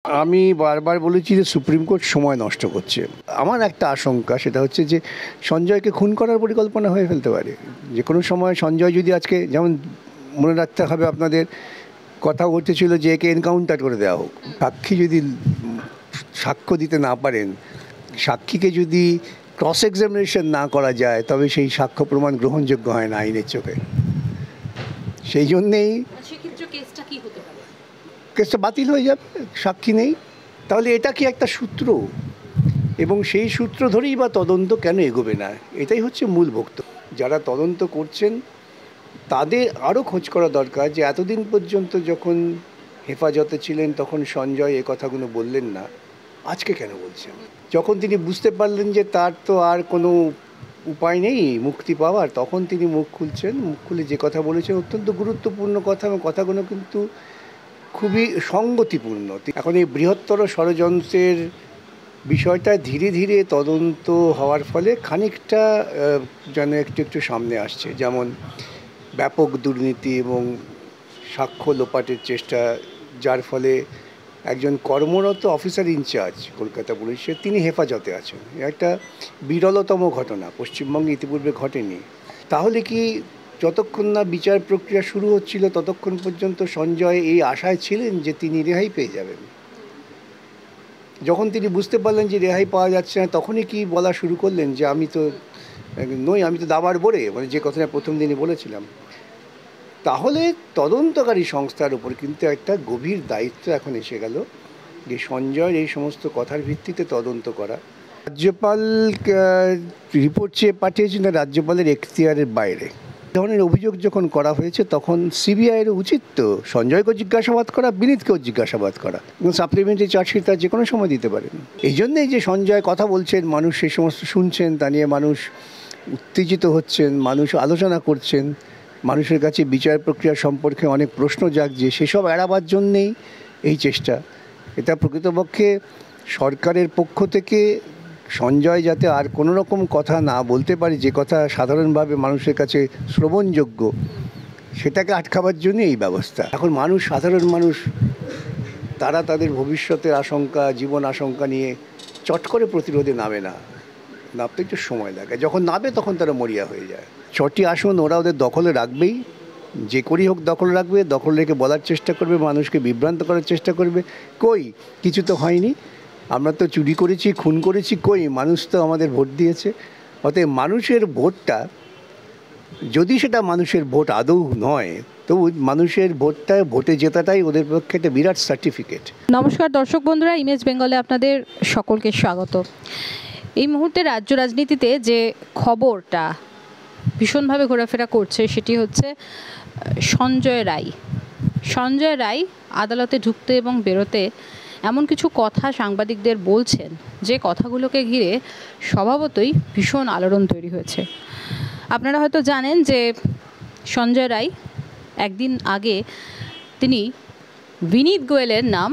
আমি বারবার বলেছি যে সুপ্রিম কোর্ট সময় নষ্ট করছে। আমার একটা আশঙ্কা, সেটা হচ্ছে যে সঞ্জয়কে খুন করার পরিকল্পনা হয়ে ফেলতে পারে। যে কোনো সময় সঞ্জয় যদি আজকে, যেমন মনে রাখতে হবে আপনাদের, কথা উঠেছিল যে একে এনকাউন্টার করে দেওয়া হোক। সাক্ষী যদি সাক্ষ্য দিতে না পারেন, সাক্ষীকে যদি ক্রস এক্সামিনেশন না করা যায়, তবে সেই সাক্ষ্য প্রমাণ গ্রহণযোগ্য হয় না আইনের চোখে। সেই জন্যেই কেসটা বাতিল হয়ে যাবে, সাক্ষী নেই। তাহলে এটা কি একটা সূত্র? এবং সেই সূত্র ধরেই বা তদন্ত কেন এগোবে না? এটাই হচ্ছে মূল বক্তব্য। যারা তদন্ত করছেন তাদের আরও খোঁজ করা দরকার যে এতদিন পর্যন্ত যখন হেফাজতে ছিলেন তখন সঞ্জয় এ কথাগুলো বললেন না, আজকে কেন বলছেন? যখন তিনি বুঝতে পারলেন যে তার তো আর কোনো উপায় নেই মুক্তি পাওয়ার, তখন তিনি মুখ খুলছেন। মুখ খুলে যে কথা বলেছেন অত্যন্ত গুরুত্বপূর্ণ কথা, এবং কথাগুলো কিন্তু খুবই সঙ্গতিপূর্ণ। এখন এই বৃহত্তর ষড়যন্ত্রের বিষয়টা ধীরে ধীরে তদন্ত হওয়ার ফলে খানিকটা যেন একটু একটু সামনে আসছে। যেমন ব্যাপক দুর্নীতি এবং সাক্ষ্য লোপাটের চেষ্টা, যার ফলে একজন কর্মরত অফিসার ইনচার্জ কলকাতা পুলিশের, তিনি হেফাজতে আছেন। একটা বিরলতম ঘটনা, পশ্চিমবঙ্গে ইতিপূর্বে ঘটেনি। তাহলে কি যতক্ষণ না বিচার প্রক্রিয়া শুরু হচ্ছিল ততক্ষণ পর্যন্ত সঞ্জয় এই আশায় ছিলেন যে তিনি রেহাই পেয়ে যাবেন? যখন তিনি বুঝতে পারলেন যে রেহাই পাওয়া যাচ্ছে না, তখনই কি বলা শুরু করলেন যে আমি তো নই, আমি তো দাবার বোরে, মানে যে কথাটা প্রথম দিনই বলেছিলাম। তাহলে তদন্তকারী সংস্থার উপর কিন্তু একটা গভীর দায়িত্ব এখন এসে গেল, যে সঞ্জয়ের এই সমস্ত কথার ভিত্তিতে তদন্ত করা। রাজ্যপাল রিপোর্ট চেয়ে পাঠিয়েছেন, রাজ্যপালের এখতিয়ারের বাইরে। ধরনের অভিযোগ যখন করা হয়েছে তখন সিবিআইয়ের উচিত তো সঞ্জয়কেও জিজ্ঞাসাবাদ করা, বিনীতকেও জিজ্ঞাসাবাদ করা, এবং সাপ্লিমেন্টারি চার্জশিট তার যে কোনো সময় দিতে পারেন। এই জন্যেই যে সঞ্জয় কথা বলছেন, মানুষ সেই সমস্ত শুনছেন, তা নিয়ে মানুষ উত্তেজিত হচ্ছেন, মানুষ আলোচনা করছেন, মানুষের কাছে বিচার প্রক্রিয়া সম্পর্কে অনেক প্রশ্ন জাগছে, সেসব এড়াবার জন্যেই এই চেষ্টা। এটা প্রকৃতপক্ষে সরকারের পক্ষ থেকে সঞ্জয় যাতে আর কোনো রকম কথা না বলতে পারে, যে কথা সাধারণভাবে মানুষের কাছে শ্রবণযোগ্য, সেটাকে আটকাবার জন্য এই ব্যবস্থা। এখন মানুষ, সাধারণ মানুষ, তারা তাদের ভবিষ্যতের আশঙ্কা, জীবন আশঙ্কা নিয়ে চট করে প্রতিরোধে নামে না, নামতে একটু সময় লাগে। যখন নামে তখন তারা মরিয়া হয়ে যায়। 6টি আসন ওরা ওদের দখলে রাখবেই, যে করেই হোক দখল রাখবে, দখল রেখে বলার চেষ্টা করবে, মানুষকে বিভ্রান্ত করার চেষ্টা করবে। কই, কিছু তো হয়নি, আমরা তো চুরি করেছি, খুন করেছি, কই, মানুষ তো আমাদের ভোট দিয়েছে। অতএব মানুষের ভোটটা, যদি সেটা মানুষের ভোট আদৌ নয়, তো মানুষের ভোটটা, ভোটে জেতাটাই ওদের পক্ষে একটা বিরাট সার্টিফিকেট। নমস্কার দর্শক বন্ধুরা, ইমেজ বেঙ্গলে আপনাদের সকলকে স্বাগত। এই মুহূর্তে রাজ্য রাজনীতিতে যে খবরটা ভীষণভাবে ঘোরাফেরা করছে সেটি হচ্ছে সঞ্জয় রায় আদালতে ঢুকতে এবং বেরোতে এমন কিছু কথা সাংবাদিকদের বলছেন, যে কথাগুলোকে ঘিরে স্বভাবতই ভীষণ আলোড়ন তৈরি হয়েছে। আপনারা হয়তো জানেন যে সঞ্জয় রায় একদিন আগে তিনি বিনীত গোয়েলের নাম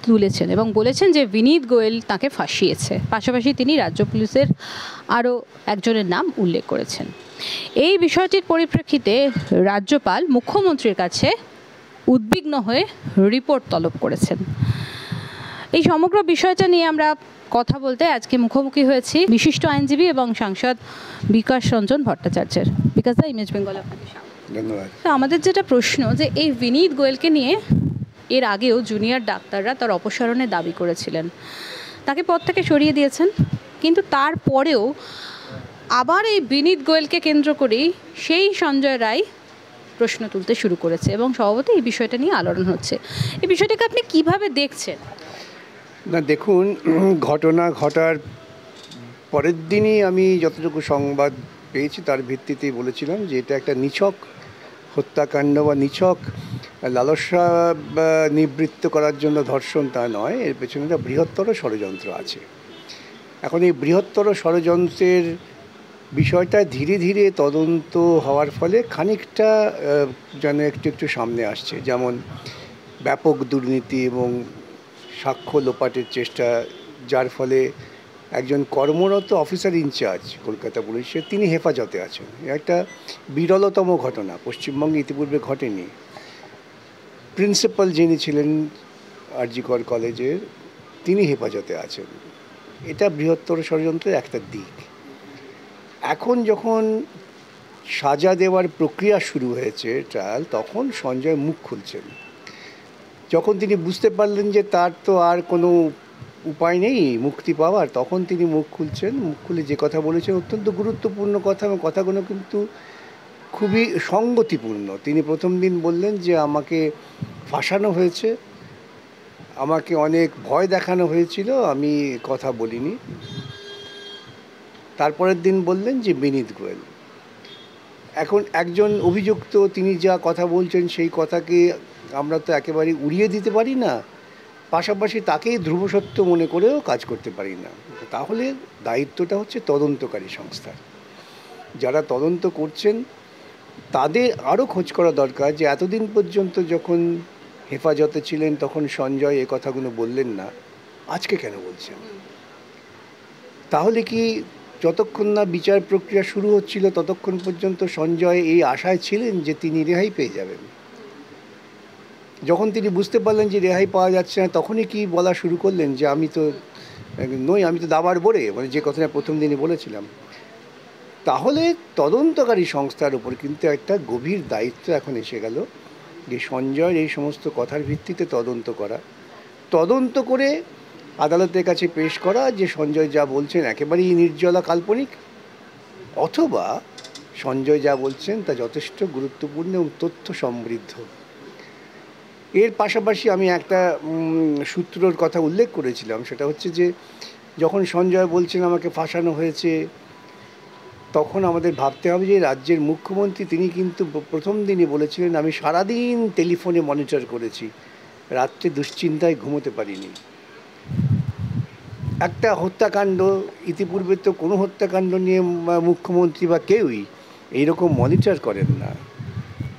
তুলেছেন এবং বলেছেন যে বিনীত গোয়েল তাকে ফাঁসিয়েছে। পাশাপাশি তিনি রাজ্য পুলিশের আরও একজনের নাম উল্লেখ করেছেন। এই বিষয়টির পরিপ্রেক্ষিতে রাজ্যপাল মুখ্যমন্ত্রীর কাছে উদ্বিগ্ন হয়ে রিপোর্ট তলব করেছেন। এই সমগ্র বিষয়টা নিয়ে আমরা কথা বলতে আজকে মুখোমুখি হয়েছি বিশিষ্ট আইনজীবী এবং সাংসদ বিকাশ রঞ্জন ভট্টাচার্যের। বিকাশ দা, ইমেজ বেঙ্গল আপনাকে ধন্যবাদ। তো আমাদের যেটা প্রশ্ন, যে এই বিনীত গোয়েলকে নিয়ে এর আগেও জুনিয়র ডাক্তাররা তার অপসারণের দাবি করেছিলেন, তাকে পদ থেকে সরিয়ে দিয়েছেন, কিন্তু তারপরেও আবার এই বিনীত গোয়েলকে কেন্দ্র করেই সেই সঞ্জয় রায় প্রশ্ন তুলতে শুরু করেছে এবং স্বভাবতই এই বিষয়টা নিয়ে আলোড়ন হচ্ছে। এই বিষয়টাকে আপনি কিভাবে দেখছেন? না, দেখুন, ঘটনা ঘটার পরের দিনই আমি যতটুকু সংবাদ পেয়েছি তার ভিত্তিতেই বলেছিলাম যে এটা একটা নিছক হত্যাকাণ্ড বা নিছক লালসা নিবৃত্ত করার জন্য ধর্ষণ, তা নয়, এর পেছনে একটা বৃহত্তর ষড়যন্ত্র আছে। এখন এই বৃহত্তর ষড়যন্ত্রের বিষয়টা ধীরে ধীরে তদন্ত হওয়ার ফলে খানিকটা যেন একটু একটু সামনে আসছে। যেমন ব্যাপক দুর্নীতি এবং সাক্ষ্য লোপাটের চেষ্টা, যার ফলে একজন কর্মরত অফিসার ইনচার্জ কলকাতা পুলিশের, তিনি হেফাজতে আছেন। একটা বিরলতম ঘটনা, পশ্চিমবঙ্গে ইতিপূর্বে ঘটেনি। প্রিন্সিপাল যিনি ছিলেন আরজি কর কলেজের, তিনি হেফাজতে আছেন, এটা বৃহত্তর ষড়যন্ত্রের একটা দিক। এখন যখন সাজা দেওয়ার প্রক্রিয়া শুরু হয়েছে ট্রায়াল, তখন সঞ্জয় মুখ খুলছেন। যখন তিনি বুঝতে পারলেন যে তার তো আর কোনো উপায় নেই মুক্তি পাওয়ার, তখন তিনি মুখ খুলছেন। মুখ খুলে যে কথা বলেছেন অত্যন্ত গুরুত্বপূর্ণ কথা, এবং কথাগুলো কিন্তু খুবই সঙ্গতিপূর্ণ। তিনি প্রথম দিন বললেন যে আমাকে ফাঁসানো হয়েছে, আমাকে অনেক ভয় দেখানো হয়েছিল, আমি কথা বলিনি। তারপরের দিন বললেন যে বিনীত গোয়েল। এখন একজন অভিযুক্ত, তিনি যা কথা বলছেন সেই কথাকে আমরা তো একেবারে উড়িয়ে দিতে পারি না, পাশাপাশি তাকেই ধ্রুবসত্য মনে করেও কাজ করতে পারি না। তাহলে দায়িত্বটা হচ্ছে তদন্তকারী সংস্থার। যারা তদন্ত করছেন তাদের আরও খোঁজ করা দরকার যে এতদিন পর্যন্ত যখন হেফাজতে ছিলেন তখন সঞ্জয় এ কথাগুলো বললেন না, আজকে কেন বলছেন? তাহলে কি যতক্ষণ না বিচার প্রক্রিয়া শুরু হচ্ছিল ততক্ষণ পর্যন্ত সঞ্জয় এই আশায় ছিলেন যে তিনি রেহাই পেয়ে যাবেন? যখন তিনি বুঝতে পারলেন যে রেহাই পাওয়া যাচ্ছে না, তখনই কি বলা শুরু করলেন যে আমি তো নই, আমি তো দাবার বোরে, মানে যে কথাটা প্রথম দিনই বলেছিলাম। তাহলে তদন্তকারী সংস্থার উপর কিন্তু একটা গভীর দায়িত্ব এখন এসে গেল, যে সঞ্জয়ের এই সমস্ত কথার ভিত্তিতে তদন্ত করা, তদন্ত করে আদালতের কাছে পেশ করা যে সঞ্জয় যা বলছেন একেবারেই নির্জলা কাল্পনিক, অথবা সঞ্জয় যা বলছেন তা যথেষ্ট গুরুত্বপূর্ণ এবং তথ্য সমৃদ্ধ। এর পাশাপাশি আমি একটা সূত্রর কথা উল্লেখ করেছিলাম, সেটা হচ্ছে যে যখন সঞ্জয় বলছেন আমাকে ফাঁসানো হয়েছে, তখন আমাদের ভাবতে হবে যে রাজ্যের মুখ্যমন্ত্রী তিনি কিন্তু প্রথম দিনই বলেছিলেন আমি সারাদিন টেলিফোনে মনিটর করেছি, রাত্রে দুশ্চিন্তায় ঘুমোতে পারিনি। একটা হত্যাকাণ্ড, ইতিপূর্বে তো কোনো হত্যাকাণ্ড নিয়ে মুখ্যমন্ত্রী বা কেউই এইরকম মনিটর করেন না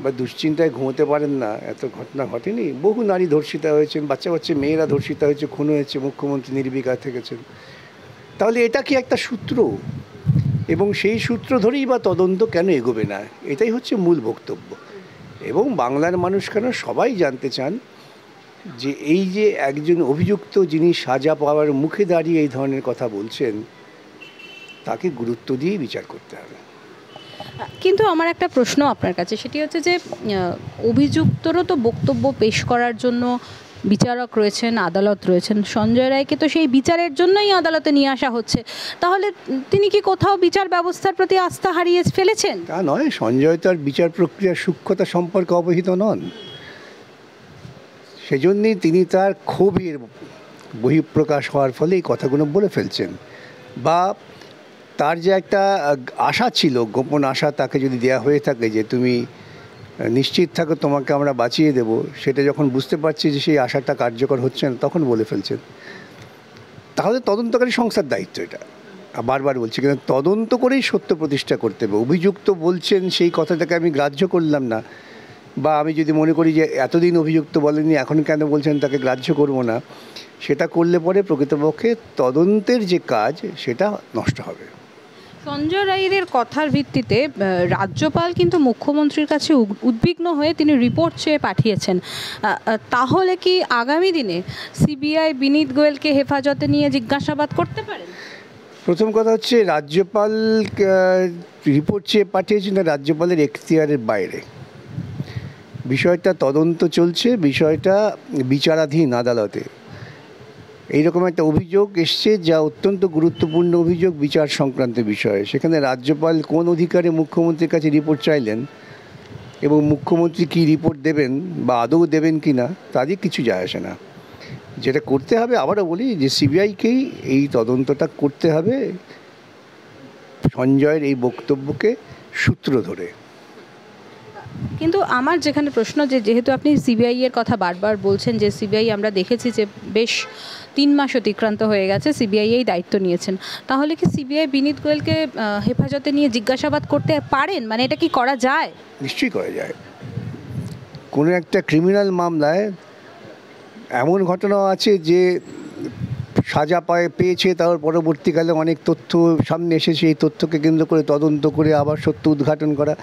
বা দুশ্চিন্তায় ঘুমোতে পারেন না, এত ঘটনা ঘটেনি। বহু নারী ধর্ষিতা হয়েছেন, বাচ্চা বাচ্চা মেয়েরা ধর্ষিতা হয়েছে, খুন হয়েছে, মুখ্যমন্ত্রী নির্বিকার থেকেছেন। তাহলে এটা কি একটা সূত্র? এবং সেই সূত্র ধরেই বা তদন্ত কেন এগোবে না, এটাই হচ্ছে মূল বক্তব্য। এবং বাংলার মানুষ কেন সবাই জানতে চান যে এই যে একজন অভিযুক্ত যিনি সাজা পাওয়ার মুখে দাঁড়িয়ে এই ধরনের কথা বলছেন, তাকে গুরুত্ব দিয়ে বিচার করতে হবে। কিন্তু আমার একটা প্রশ্ন আপনার কাছে, সেটি হচ্ছে যে অভিযুক্তরও তো বক্তব্য পেশ করার জন্য বিচারক রয়েছেন, আদালত রয়েছেন। সঞ্জয় রায়কে তো সেই বিচারের জন্যই আদালতে নিয়ে আসা হচ্ছে, তাহলে তিনি কি কোথাও বিচার ব্যবস্থার প্রতি আস্থা হারিয়ে ফেলেছেন? তা নয়, সঞ্জয় তার বিচার প্রক্রিয়ার সূক্ষ্মতা সম্পর্কে অবহিত নন, সেজন্যই তিনি তার ক্ষোভের বহিঃপ্রকাশ হওয়ার ফলে এই কথাগুলো বলে ফেলছেন। বা তার যে একটা আশা ছিল, গোপন আশা তাকে যদি দেয়া হয়ে থাকে যে তুমি নিশ্চিত থাকো তোমাকে আমরা বাঁচিয়ে দেব, সেটা যখন বুঝতে পারছি যে সেই আশাটা কার্যকর হচ্ছে না, তখন বলে ফেলছেন। তাহলে তদন্তকারী সংস্থার দায়িত্ব এটা, বারবার বলছি, কিন্তু তদন্ত করেই সত্য প্রতিষ্ঠা করতে হবে। অভিযুক্ত বলছেন সেই কথাটাকে আমি গ্রাহ্য করলাম না, বা আমি যদি মনে করি যে এতদিন অভিযুক্ত বলেননি এখন কেন বলছেন তাকে গ্রাহ্য করব না, সেটা করলে পরে প্রকৃতপক্ষে তদন্তের যে কাজ সেটা নষ্ট হবে। সঞ্জয় রায়ের কথার ভিত্তিতে রাজ্যপাল কিন্তু মুখ্যমন্ত্রীর কাছে উদ্বিগ্ন হয়ে তিনি রিপোর্ট চেয়ে পাঠিয়েছেন। তাহলে কি আগামী দিনে সিবিআই বিনীত গোয়েলকে হেফাজতে নিয়ে জিজ্ঞাসাবাদ করতে পারেন? প্রথম কথা হচ্ছে রাজ্যপাল রিপোর্ট চেয়ে পাঠিয়েছেন, রাজ্যপালের এখতিয়ারের বাইরে। বিষয়টা তদন্ত চলছে, বিষয়টা বিচারাধীন আদালতে। এইরকম একটা অভিযোগ এসছে যা অত্যন্ত গুরুত্বপূর্ণ অভিযোগ বিচার সংক্রান্ত বিষয়ে। সেখানে রাজ্যপাল কোন অধিকারে মুখ্যমন্ত্রীর কাছে রিপোর্ট চাইলেন এবং মুখ্যমন্ত্রী কী রিপোর্ট দেবেন বা আদৌ দেবেন কি না, তাদের কিছু যায় আসে না। যেটা করতে হবে, আবারও বলি, যে সিবিআইকেই এই তদন্তটা করতে হবে সঞ্জয়ের এই বক্তব্যকে সূত্র ধরে। কিন্তু আমার যেখানে প্রশ্ন, যে যেহেতু আপনি সিবিআই এর কথা বারবার বলছেন, যে সিবিআই আমরা দেখেছি যে বেশ 3 মাস অতিক্রান্ত হয়ে গেছে সিবিআই এই দায়িত্ব নিয়েছেন, তাহলে কি সিবিআই বিনীত গোয়েলকে হেফাজতে নিয়ে জিজ্ঞাসাবাদ করতে পারেন? মানে এটা কি করা যায়? নিশ্চয়ই করা যায়। কোনো একটা ক্রিমিনাল মামলায় এমন ঘটনাও আছে যে সাজা পেয়েছে, তার পরবর্তীকালে অনেক তথ্য সামনে এসেছে, এই তথ্যকে কেন্দ্র করে তদন্ত করে আবার সত্য উদ্ঘাটন করা।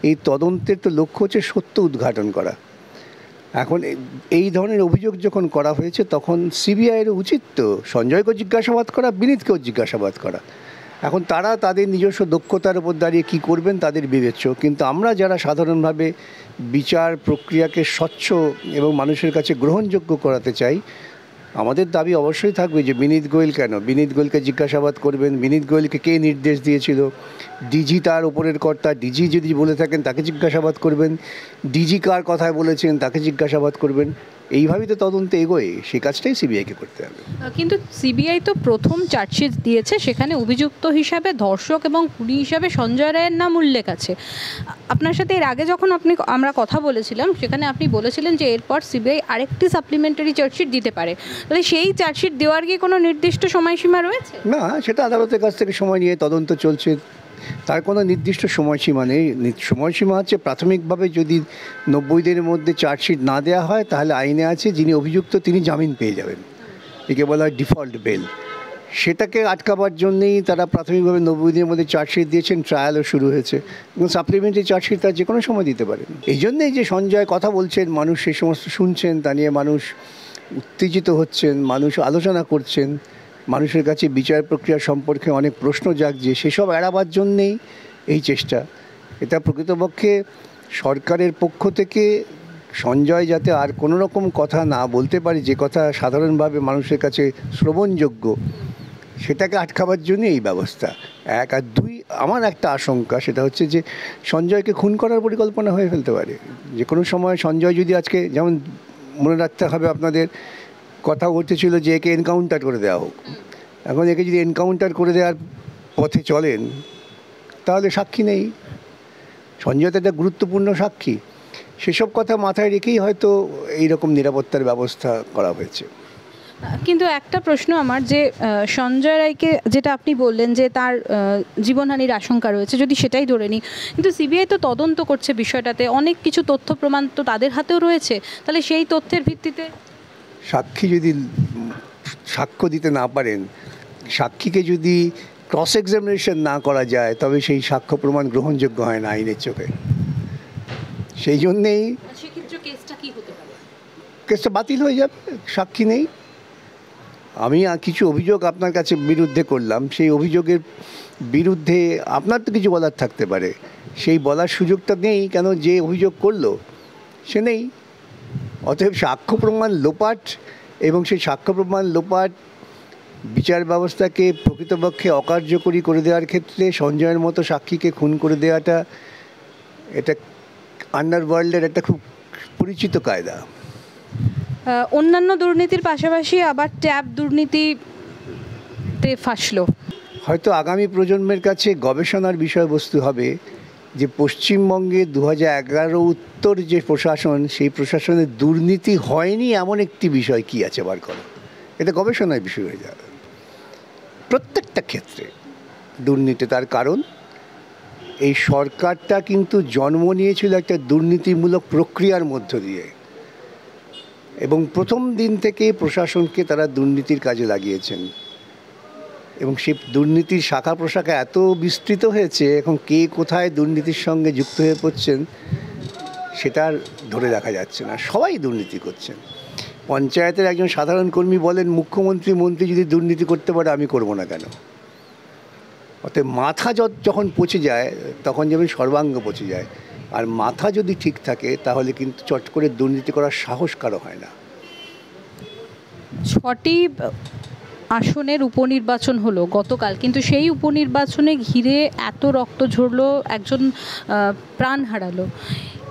এই তদন্তের তো লক্ষ্য হচ্ছে সত্য উদ্ঘাটন করা। এখন এই ধরনের অভিযোগ যখন করা হয়েছে তখন সিবিআইয়ের উচিত তো সঞ্জয়কেও জিজ্ঞাসাবাদ করা, বিনীতকেও জিজ্ঞাসাবাদ করা। এখন তারা তাদের নিজস্ব দক্ষতার উপর দাঁড়িয়ে কী করবেন তাদের বিবেচ্য, কিন্তু আমরা যারা সাধারণভাবে বিচার প্রক্রিয়াকে স্বচ্ছ এবং মানুষের কাছে গ্রহণযোগ্য করাতে চাই, আমাদের দাবি অবশ্যই থাকবে যে বিনীত গোয়েল কেন, বিনীত গোয়েলকে জিজ্ঞাসাবাদ করবেন, বিনীত গোয়েলকে কে নির্দেশ দিয়েছিল, ডিজি তার উপরের কর্তা, ডিজি যদি বলে থাকেন তাকে জিজ্ঞাসাবাদ করবেন, ডিজি কার কথায় বলেছেন তাকে জিজ্ঞাসাবাদ করবেন। এইভাবেই তো তদন্ত এগোয়, সেই কাজটাই সিবিআইকে করতে হবে। কিন্তু সিবিআই তো প্রথম চার্জশিট দিয়েছে, সেখানে অভিযুক্ত হিসাবে ধর্ষক এবং খুনি হিসাবে সঞ্জয় রায়ের নাম উল্লেখ আছে। আপনার সাথে এর আগে যখন আমরা কথা বলেছিলাম সেখানে আপনি বলেছিলেন যে এরপর সিবিআই আরেকটি সাপ্লিমেন্টারি চার্জশিট দিতে পারে। তাহলে সেই চার্জশিট দেওয়ার কি কোনো নির্দিষ্ট সময়সীমা রয়েছে? না, সেটা আদালতের কাছ থেকে সময় নিয়ে তদন্ত চলছে, তার কোনো নির্দিষ্ট সময়সীমা নেই। সময়সীমা হচ্ছে প্রাথমিকভাবে যদি 90 দিনের মধ্যে চার্জশিট না দেওয়া হয় তাহলে আইনে আছে যিনি অভিযুক্ত তিনি জামিন পেয়ে যাবেন, একে বলা হয় ডিফল্ট বেল। সেটাকে আটকাবার জন্যেই তারা প্রাথমিকভাবে 90 দিনের মধ্যে চার্জশিট দিয়েছেন, ট্রায়ালও শুরু হয়েছে এবং সাপ্লিমেন্টারি চার্জশিট তার যে কোনো সময় দিতে পারেন। এই জন্যেই যে সঞ্জয় কথা বলছেন, মানুষ সেই সমস্ত শুনছেন, তা নিয়ে মানুষ উত্তেজিত হচ্ছেন, মানুষ আলোচনা করছেন, মানুষের কাছে বিচার প্রক্রিয়া সম্পর্কে অনেক প্রশ্ন জাগছে, সেসব এড়াবার জন্যেই এই চেষ্টা। এটা প্রকৃতপক্ষে সরকারের পক্ষ থেকে সঞ্জয় যাতে আর কোনো রকম কথা না বলতে পারে যে কথা সাধারণভাবে মানুষের কাছে শ্রবণযোগ্য, সেটাকে আটকাবার জন্য এই ব্যবস্থা। এক। আর দুই, আমার একটা আশঙ্কা, সেটা হচ্ছে যে সঞ্জয়কে খুন করার পরিকল্পনা হয়ে ফেলতে পারে যে কোনো সময়। সঞ্জয় যদি আজকে, যেমন মনে রাখতে হবে আপনাদের, কথা উঠেছিল যে একে এনকাউন্টার করে দেওয়া হোক, এখন একে যদি এনকাউন্টার করে দেওয়ার পথে চলেন তাহলে সাক্ষী নেই। সঞ্জয় তো একটা গুরুত্বপূর্ণ সাক্ষী, সেসব কথা মাথায় রেখেই হয়তো এইরকম নিরাপত্তার ব্যবস্থা করা হয়েছে। কিন্তু একটা প্রশ্ন আমার, যে সঞ্জয় রায়কে যেটা আপনি বললেন যে তার জীবনহানির আশঙ্কা রয়েছে, যদি সেটাই ধরে নিই, কিন্তু সিবিআই তো তদন্ত করছে বিষয়টাতে, অনেক কিছু তথ্য প্রমাণ তো তাদের হাতেও রয়েছে, তাহলে সেই তথ্যের ভিত্তিতে সাক্ষী যদি সাক্ষ্য দিতে না পারেন, সাক্ষীকে যদি ক্রস এক্সামিনেশন না করা যায়, তবে সেই সাক্ষ্য প্রমাণ গ্রহণযোগ্য হয় না আইনের চোখে। সেই জন্যেই সেক্ষেত্রে কেসটা কি হতে পারে? কেসটা বাতিল হয়ে যাবে, সাক্ষী নেই। আমি কিছু অভিযোগ আপনার কাছে বিরুদ্ধে করলাম, সেই অভিযোগের বিরুদ্ধে আপনার তো কিছু বলার থাকতে পারে, সেই বলার সুযোগটা নেই, কেন যে অভিযোগ করলো সে নেই। অতএব সাক্ষ্য প্রমাণ লোপাট, এবং সেই সাক্ষ্য প্রমাণ লোপাট বিচার ব্যবস্থাকে প্রকৃতপক্ষে অকার্যকরী করে দেওয়ার ক্ষেত্রে সঞ্জয়ের মতো সাক্ষীকে খুন করে দেওয়াটা, এটা আন্ডারওয়ার্ল্ডের একটা খুব পরিচিত কায়দা। অন্যান্য দুর্নীতির পাশাপাশি আবার ট্যাব দুর্নীতিতে ফাঁসলো। হয়তো আগামী প্রজন্মের কাছে গবেষণার বিষয়বস্তু হবে যে পশ্চিমবঙ্গে 2011 উত্তর যে প্রশাসন, সেই প্রশাসনের দুর্নীতি হয়নি এমন একটি বিষয় কি আছে বার করো। এটা গবেষণার বিষয় হয়ে যাবে। প্রত্যেকটা ক্ষেত্রে দুর্নীতি, তার কারণ এই সরকারটা কিন্তু জন্ম নিয়েছিল একটা দুর্নীতিমূলক প্রক্রিয়ার মধ্য দিয়ে, এবং প্রথম দিন থেকে প্রশাসনকে তারা দুর্নীতির কাজে লাগিয়েছেন, এবং সেই দুর্নীতির শাখা প্রশাখা এত বিস্তৃত হয়েছে, এখন কে কোথায় দুর্নীতির সঙ্গে যুক্ত হয়ে পড়ছেন সেটা আর ধরে রাখা যাচ্ছে না। সবাই দুর্নীতি করছেন। পঞ্চায়েতের একজন সাধারণ কর্মী বলেন, মুখ্যমন্ত্রী মন্ত্রী যদি দুর্নীতি করতে পারে আমি করব না কেন? অতএব মাথা যখন পচে যায় তখন যেমন সর্বাঙ্গ পচে যায়, আর মাথা যদি ঠিক থাকে তাহলে কিন্তু চট করে দুর্নীতি করার সাহস কারো হয় না। 6টি আসনের উপনির্বাচন হলো গতকাল, কিন্তু সেই উপনির্বাচনে ঘিরে এত রক্ত ঝরলো, একজন প্রাণ হারালো।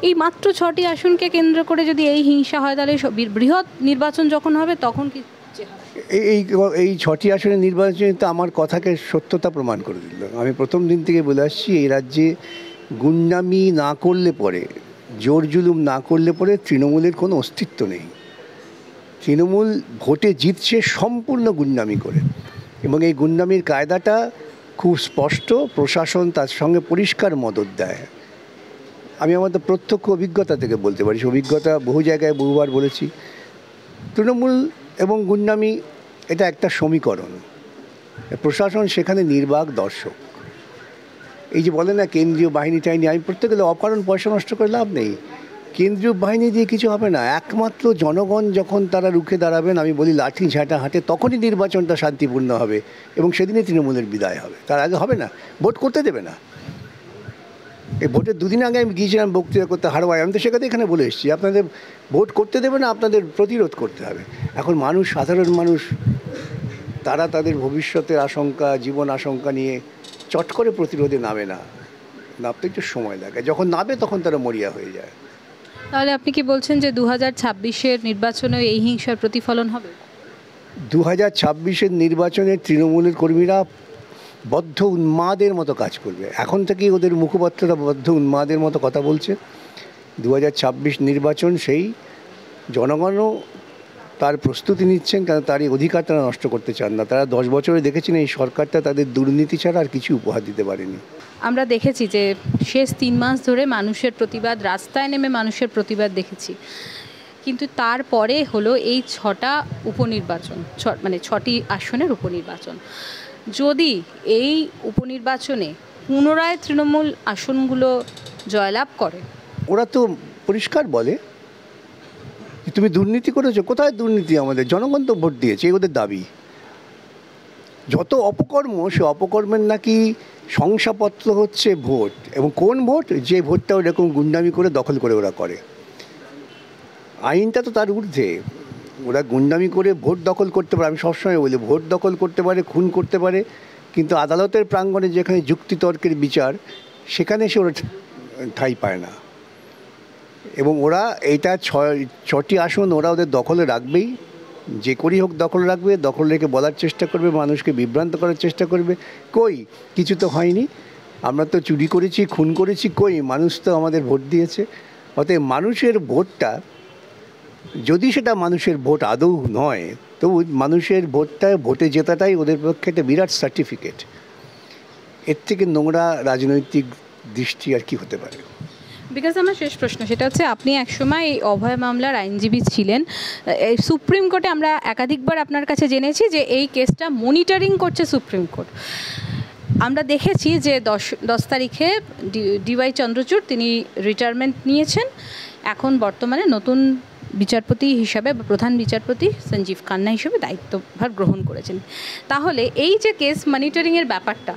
এই মাত্র 6টি আসনকে কেন্দ্র করে যদি এই হিংসা হয়, তাহলে বৃহৎ নির্বাচন যখন হবে তখন কি? এই 6টি আসনের নির্বাচনে তো আমার কথাকে সত্যতা প্রমাণ করে দিল। আমি প্রথম দিন থেকে বলে আসছি, এই রাজ্যে গুন্ডামি না করলে পরে, জোর জুলুম না করলে পরে তৃণমূলের কোনো অস্তিত্ব নেই। তৃণমূল ভোটে জিতছে সম্পূর্ণ গুন্ডামি করে, এবং এই গুন্ডামির কায়দাটা খুব স্পষ্ট, প্রশাসন তার সঙ্গে পরিষ্কার মদত দেয়। আমি আমাদের প্রত্যক্ষ অভিজ্ঞতা থেকে বলতে পারি, অভিজ্ঞতা বহু জায়গায় বহুবার বলেছি। তৃণমূল এবং গুন্ডামি এটা একটা সমীকরণ, প্রশাসন সেখানে নির্বাক দর্শক। এই যে বলে না কেন্দ্রীয় বাহিনী টাইনি, আমি প্রত্যেকে অকারণ পয়সা নষ্ট করে লাভ নেই। কেন্দ্রীয় বাহিনী দিয়ে কিছু হবে না, একমাত্র জনগণ যখন তারা রুখে দাঁড়াবেন, আমি বলি লাঠি ঝাঁটা হাঁটে, তখনই নির্বাচনটা শান্তিপূর্ণ হবে এবং সেদিনই তৃণমূলের বিদায় হবে, তার আগে হবে না। ভোট করতে দেবে না। এই ভোটের দুদিন আগে আমি গিয়েছিলাম বক্তৃতা করতে হারোয়ায়, আমি তো সেখানে এখানে বলে এসেছি আপনাদের ভোট করতে দেবে না, আপনাদের প্রতিরোধ করতে হবে। এখন মানুষ, সাধারণ মানুষ, তারা তাদের ভবিষ্যতের আশঙ্কা, জীবন আশঙ্কা নিয়ে চট করে প্রতিরোধে নামে না, নামতে একটু সময় লাগে, যখন নামে তখন তারা মরিয়া হয়ে যায়। তাহলে আপনি কি বলছেন যে 2026-এর নির্বাচনে এই হিংসার প্রতিফলন হবে? 2026-এর নির্বাচনে তৃণমূলের কর্মীরা বদ্ধ উন্মাদের মতো কাজ করবে। এখন থেকেই ওদের মুখপাত্ররা বদ্ধ উন্মাদের মতো কথা বলছে। 2026 নির্বাচন, সেই জনগণও তার প্রস্তুতি নিচ্ছেন, কারণ তার এই অধিকার তারা নষ্ট করতে চান না। তারা 10 বছরে দেখেছেন এই সরকারটা তাদের দুর্নীতি ছাড়া আর কিছু উপহার দিতে পারেনি। আমরা দেখেছি যে শেষ 3 মাস ধরে মানুষের প্রতিবাদ, রাস্তায় নেমে মানুষের প্রতিবাদ দেখেছি, কিন্তু তারপরে হলো এই 6টা উপনির্বাচন, মানে 6টি আসনের উপনির্বাচন। যদি এই উপনির্বাচনে পুনরায় তৃণমূল আসনগুলো জয়লাভ করে, ওরা তো পরিষ্কার বলে তুমি দুর্নীতি করেছো। কোথায় দুর্নীতি? আমাদের জনগণ তো ভোট দিয়েছে, ওদের দাবি। যত অপকর্ম, সে অপকর্মের নাকি শংসাপত্র হচ্ছে ভোট। এবং কোন ভোট? যে ভোটটা ওরকম গুন্ডামি করে দখল করে ওরা করে। আইনটা তো তার ঊর্ধ্বে। ওরা গুন্ডামি করে ভোট দখল করতে পারে, আমি সবসময় বলি ভোট দখল করতে পারে, খুন করতে পারে, কিন্তু আদালতের প্রাঙ্গণে যেখানে যুক্তিতর্কের বিচার, সেখানে সে ওরা ঠাঁই পায় না। এবং ওরা এইটা 6টি আসন ওরা ওদের দখলে রাখবেই, যে করেই হোক দখল রাখবে, দখল রেখে বলার চেষ্টা করবে, মানুষকে বিভ্রান্ত করার চেষ্টা করবে। কই কিছু তো হয়নি, আমরা তো চুরি করেছি, খুন করেছি, কই মানুষ তো আমাদের ভোট দিয়েছে। অতএব মানুষের ভোটটা, যদি সেটা মানুষের ভোট আদৌ নয়, তবু মানুষের ভোটটা, ভোটে জেতাটাই ওদের পক্ষে একটা বিরাট সার্টিফিকেট। এর থেকে নোংরা রাজনৈতিক দৃষ্টি আর কি হতে পারে? বিকজ আমার শেষ প্রশ্ন সেটা হচ্ছে, আপনি একসময় এই অভয় মামলার আইনজীবী ছিলেন। এই সুপ্রিম কোর্টে আমরা একাধিকবার আপনার কাছে জেনেছি যে এই কেসটা মনিটরিং করছে সুপ্রিম কোর্ট। আমরা দেখেছি যে 10 তারিখে ডিওয়াই চন্দ্রচূড় তিনি রিটায়ারমেন্ট নিয়েছেন। এখন বর্তমানে নতুন বিচারপতি হিসাবে বা প্রধান বিচারপতি সঞ্জীব খান্না হিসেবে দায়িত্বভার গ্রহণ করেছেন। তাহলে এই যে কেস মনিটরিংয়ের ব্যাপারটা,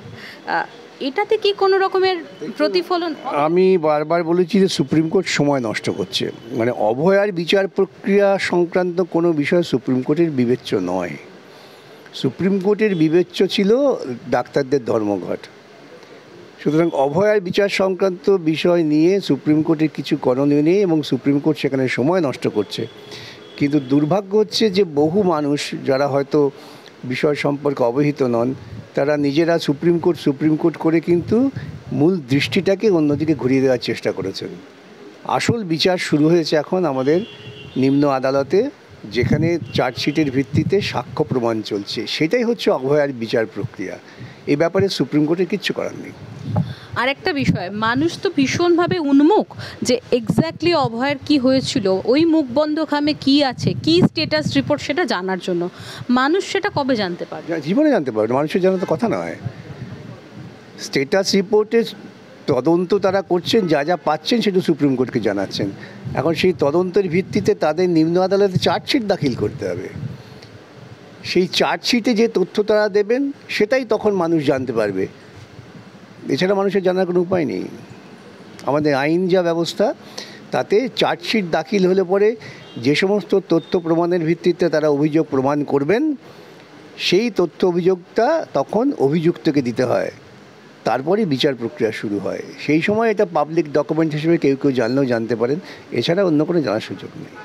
এটাতে কি কোনো রকমের প্রতিফলন? আমি বারবার বলেছি যে সুপ্রিম কোর্ট সময় নষ্ট করছে। মানে অভয়ার বিচার প্রক্রিয়া সংক্রান্ত কোনো বিষয় সুপ্রিম কোর্টের বিবেচ্য নয়। সুপ্রিম কোর্টের বিবেচ্য ছিল ডাক্তারদের ধর্মঘট। সুতরাং অভয়ার বিচার সংক্রান্ত বিষয় নিয়ে সুপ্রিম কোর্টের কিছু করণীয় নেই এবং সুপ্রিম কোর্ট সেখানে সময় নষ্ট করছে। কিন্তু দুর্ভাগ্য হচ্ছে যে বহু মানুষ যারা হয়তো বিষয় সম্পর্কে অবহিত নন, তারা নিজেরা সুপ্রিম কোর্ট করে কিন্তু মূল দৃষ্টিটাকে অন্যদিকে ঘুরিয়ে দেওয়ার চেষ্টা করেছেন। আসল বিচার শুরু হয়েছে এখন আমাদের নিম্ন আদালতে, যেখানে চার্জশিটের ভিত্তিতে সাক্ষ্য প্রমাণ চলছে। সেটাই হচ্ছে অভয়ার বিচার প্রক্রিয়া। এই ব্যাপারে সুপ্রিম কোর্টের কিচ্ছু করার নেই। আরেকটা বিষয়, মানুষ তো ভীষণভাবে উন্মুখ যে এক্স্যাক্টলি অভয়ের কি হয়েছিল, ওই মুখবন্ধ খামে কি আছে, কি স্টেটাস রিপোর্ট, সেটা জানার জন্য মানুষ সেটা কবে জানতে পারবে? জীবনে জানতে পারবে, মানুষের জানা তো কথা নয়। স্টেটাস রিপোর্টের তদন্ত তারা করছেন, যা যা পাচ্ছেন সেটা সুপ্রিম কোর্টকে জানাচ্ছেন। এখন সেই তদন্তের ভিত্তিতে তাদের নিম্ন আদালতে চার্জশিট দাখিল করতে হবে। সেই চার্জশিটে যে তথ্য তারা দেবেন সেটাই তখন মানুষ জানতে পারবে। এছাড়া মানুষের জানার কোনো উপায় নেই। আমাদের আইন যা ব্যবস্থা, তাতে চার্জশিট দাখিল হলে পরে যে সমস্ত তথ্য প্রমাণের ভিত্তিতে তারা অভিযোগ প্রমাণ করবেন, সেই তথ্য অভিযোগটা তখন অভিযুক্তকে দিতে হয়, তারপরে বিচার প্রক্রিয়া শুরু হয়। সেই সময় এটা পাবলিক ডকুমেন্ট হিসেবে কেউ কেউ জানলেও জানতে পারেন, এছাড়া অন্য কোনো জানার সুযোগ নেই।